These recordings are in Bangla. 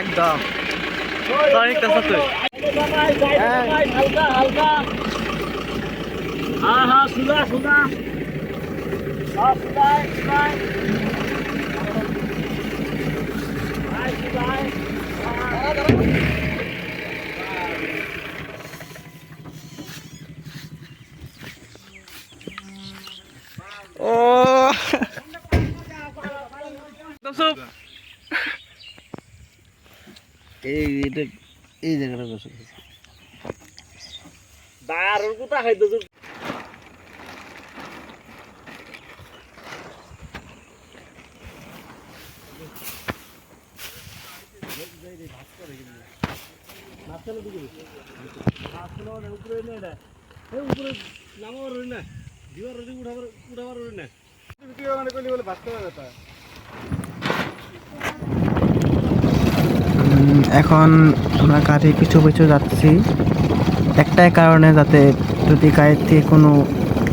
একদম সরি তো তুই হালকা হালকা হ্যাঁ হ্যাঁ সুদা সুদা সব সুদাই সুদাই সুদাই ও এই জায়গাটা দারুণ কোথা খাইতো উপরে নামাবার না দিবার উঠাবার না এখন আমরা গাড়ি পিছু পিছু যাচ্ছি একটাই কারণে, যাতে যদি গাড়ির থেকে কোনো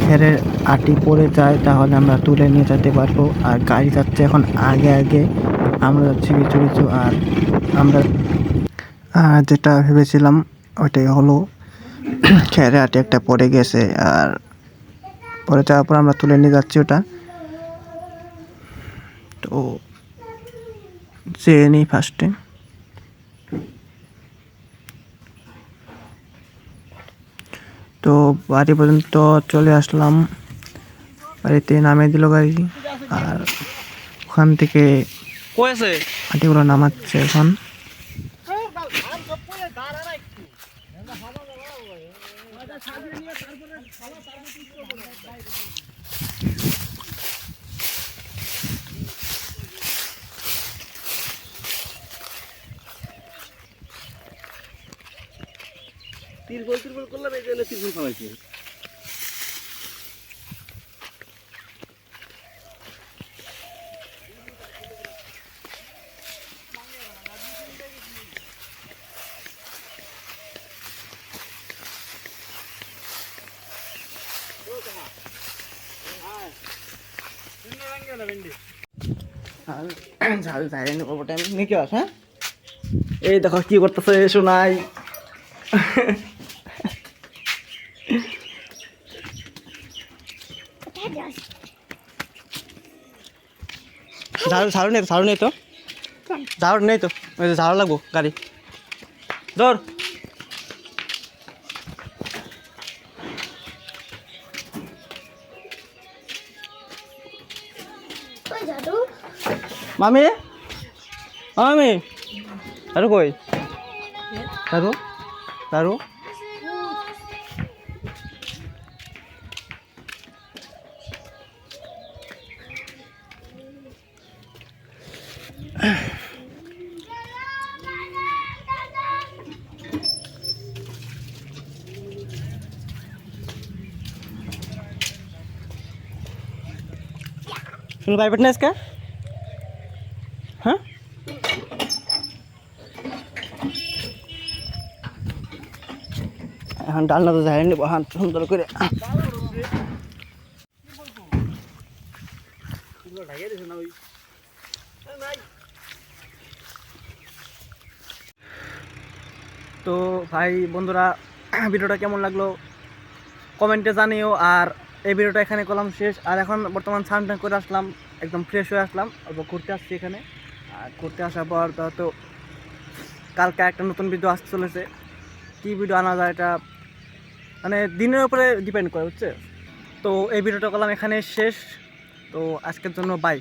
খেরের আটি পড়ে যায় তাহলে আমরা তুলে নিয়ে যেতে পারবো। আর গাড়ি যাচ্ছে এখন আগে আগে, আমরা যাচ্ছি পিছু পিছু। আর আমরা যেটা ভেবেছিলাম ওইটাই হলো, খেরে আটি একটা পড়ে গেছে, আর পরে যাওয়ার পর আমরা তুলে নিয়ে যাচ্ছি ওটা। তো চেয়ে নিই ফার্স্টে। তো বাড়ি পর্যন্ত চলে আসলাম, বাড়িতে নামিয়ে দিল গাড়ি। আর ওখান থেকে আটিগুলো নামাচ্ছে এখন। তিরপল করলাম, এই জন্য তিরপল খাওয়াইছি। ঝাল ঝাড়িয়ে নেবো টাইম নাকি আস। হ্যাঁ, এই দেখো কি করতেছে শোনাই। ঝাড়ু নেই তো, ঝাড়ু নেই তো, ঝাড়ু নেই তো, ওই যে ঝাড়ু লাগবো গাড়ি ধর। মামি মামি ঝাড়ু কই? ঝাড়ু ঝাড়ু শুনো প্রাইভেট না আজকে? হ্যাঁ, এখন ডালনা তো ঝাড়িয়ে নেবো হাত সুন্দর করে। তো ভাই বন্ধুরা, ভিডিওটা কেমন লাগলো কমেন্টে জানিও। আর এই ভিডিওটা এখানে করলাম শেষ। আর এখন বর্তমান স্নান টান করে আসলাম, একদম ফ্রেশ হয়ে আসলাম, অল্প ঘুরতে আসছি এখানে। আর ঘুরতে আসার পর তো কালকে একটা নতুন ভিডিও আসতে চলেছে। কী ভিডিও আনা যায় এটা মানে দিনের উপরে ডিপেন্ড করে, বুঝছে? তো এই ভিডিওটা করলাম এখানে শেষ। তো আজকের জন্য বাই।